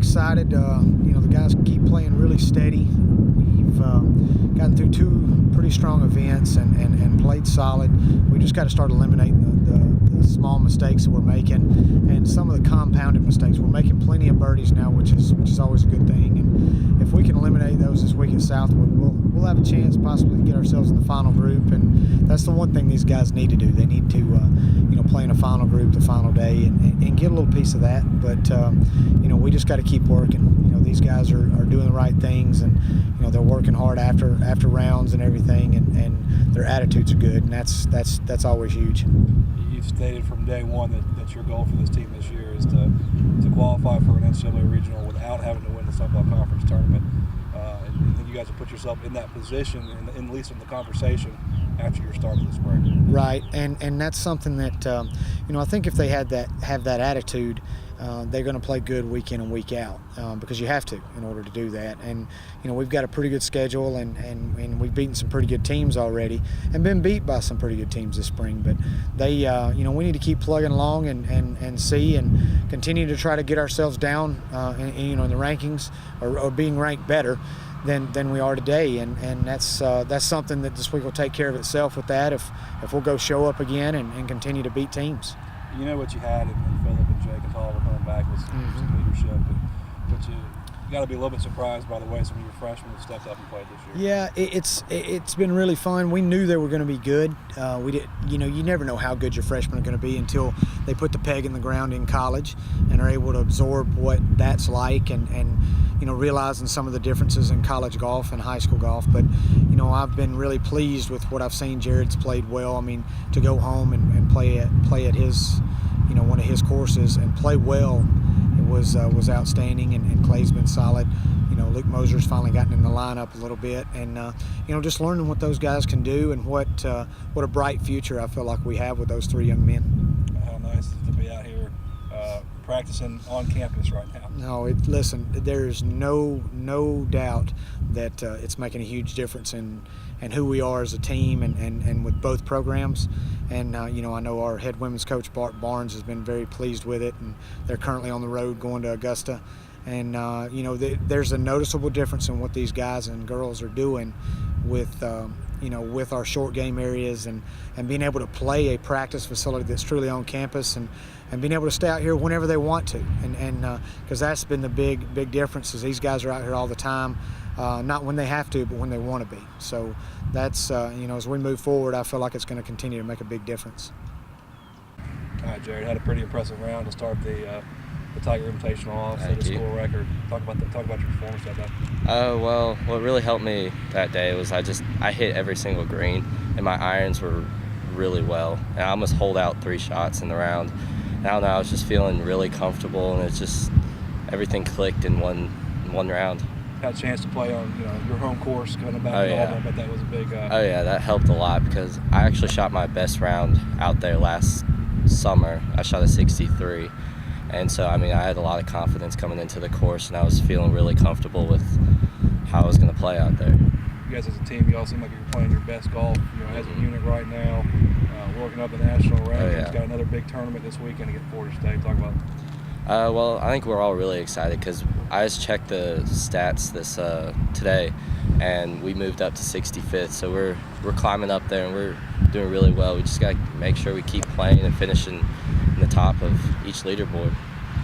excited. The guys keep playing really steady. We've gotten through 2 pretty strong events and played solid. We just got to start eliminating the small mistakes that we're making and some of the compounded mistakes. We're making plenty of birdies now, which is always a good thing. And if we can eliminate those this week at Southwood, we'll have a chance possibly to get ourselves in the final group. And that's the one thing these guys need to do. They need to play in a final group the final day and get a little piece of that. But we just got to keep working. These guys are doing the right things, and they're working hard after rounds and everything, and their attitudes are good, and that's always huge. You've stated from day one that your goal for this team this year is to qualify for an NCAA regional without having to win the Sun Belt Conference tournament, and then you guys have put yourself in that position, at least in the conversation, after your start of the spring. Right, and that's something that I think if they have that attitude, they're going to play good week in and week out, because you have to in order to do that. And we've got a pretty good schedule, and we've beaten some pretty good teams already, and been beat by some pretty good teams this spring. But they, we need to keep plugging along and see and continue to try to get ourselves down, in the rankings or being ranked better than we are today, and that's something that this week will take care of itself with that if we'll go show up again and continue to beat teams. You know what you had in Phillip and Jake and Oliver coming back with some leadership, but you got to be a little bit surprised by the way some of your freshmen have stepped up and played this year. Yeah, it's been really fun. We knew they were going to be good. You never know how good your freshmen are going to be until they put the peg in the ground in college and are able to absorb what that's like and realizing some of the differences in college golf and high school golf. But I've been really pleased with what I've seen. Jared's played well. I mean, to go home and play at his one of his courses and play well, it was outstanding. And Clay's been solid. Luke Moser's finally gotten in the lineup a little bit, and just learning what those guys can do and what a bright future I feel like we have with those 3 young men. How nice is it to be out here practicing on campus right now? No, listen, there's no doubt that it's making a huge difference in who we are as a team and with both programs. And I know our head women's coach Bart Barnes has been very pleased with it, and they're currently on the road going to Augusta. And there's a noticeable difference in what these guys and girls are doing with our short game areas and being able to play a practice facility that's truly on campus and being able to stay out here whenever they want to, and because that's been the big difference is these guys are out here all the time, not when they have to, but when they want to be. So that's as we move forward, I feel like it's going to continue to make a big difference. All right, Jared, had a pretty impressive round to start the Tiger Invitational off, set a school record. Talk about your performance that day. Well, what really helped me that day was I hit every single green, and my irons were really well, and I almost holed out 3 shots in the round. And I don't know, I was just feeling really comfortable, and it's just everything clicked in one round. Got a chance to play on your home course coming back to Auburn, but that was a big. Oh yeah, that helped a lot because I actually shot my best round out there last summer. I shot a 63. And so, I had a lot of confidence coming into the course, and I was feeling really comfortable with how I was going to play out there. You guys as a team, you all seem like you're playing your best golf, as a unit right now, working up the national rankings. Got another big tournament this weekend against Florida State. Talk about it. Well, I think we're all really excited because I just checked the stats today, and we moved up to 65th. So we're climbing up there, and we're doing really well. We just got to make sure we keep playing and finishing in the top of each leaderboard.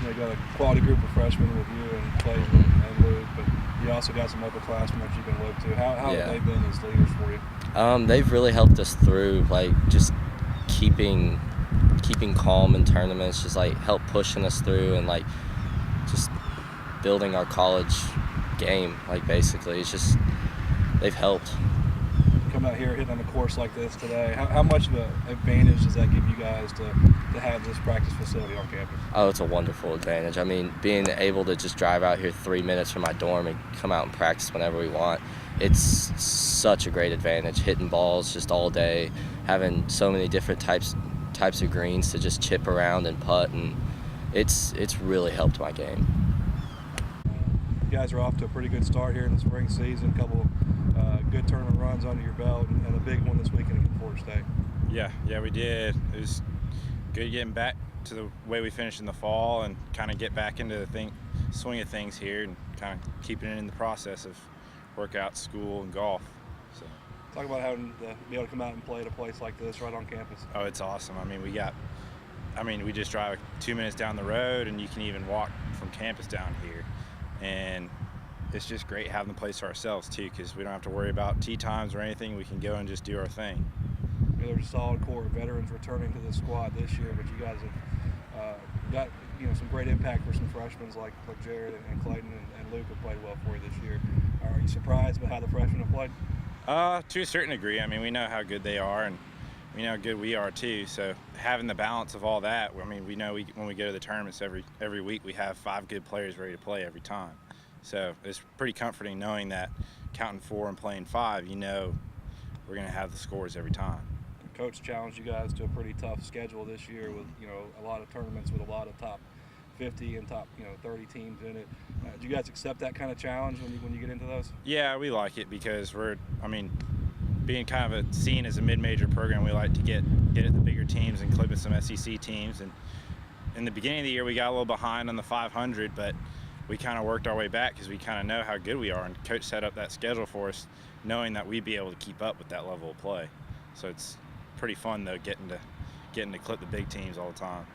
You got a quality group of freshmen with you and Clayton and Luke, but you also got some upperclassmen that you can look to. How have they been as leaders for you? They've really helped us through, just keeping calm in tournaments, just help pushing us through and just building our college game. Basically, it's just they've helped. Come out here hitting on a course like this today. How much of an advantage does that give you guys to have this practice facility on campus? Oh, it's a wonderful advantage. Being able to just drive out here 3 minutes from my dorm and come out and practice whenever we want, it's such a great advantage. Hitting balls just all day, having so many different types of greens to just chip around and putt, and it's really helped my game. You guys are off to a pretty good start here in the spring season. A couple good tournament runs under your belt, and a big one this weekend against Florida State. Yeah, we did. It was good getting back to the way we finished in the fall and kind of get back into the swing of things here and kind of keeping it in the process of workout, school, and golf. So. Talk about having to be able to come out and play at a place like this right on campus. Oh, it's awesome. I mean, we just drive 2 minutes down the road, and you can even walk from campus down here. And it's just great having the place to ourselves, too, because we don't have to worry about tee times or anything. We can go and just do our thing. There's a solid core of veterans returning to the squad this year, but you guys have got some great impact for some freshmen like Jared and Clayton and Luke have played well for you this year. Are you surprised by how the freshmen have played? To a certain degree. I mean, we know how good they are, and we know how good we are too. So having the balance of all that, I mean, we know when we go to the tournaments every week, we have 5 good players ready to play every time. So it's pretty comforting knowing that counting 4 and playing 5, we're going to have the scores every time. Coach challenged you guys to a pretty tough schedule this year with a lot of tournaments with a lot of top 50 and top 30 teams in it. Do you guys accept that kind of challenge when you get into those? Yeah, we like it because being kind of seen as a mid-major program, we like to get at the bigger teams, including some SEC teams. And in the beginning of the year, we got a little behind on the 500, but we kind of worked our way back because we kind of know how good we are. And Coach set up that schedule for us, knowing that we'd be able to keep up with that level of play. So it's pretty fun though, getting to clip the big teams all the time.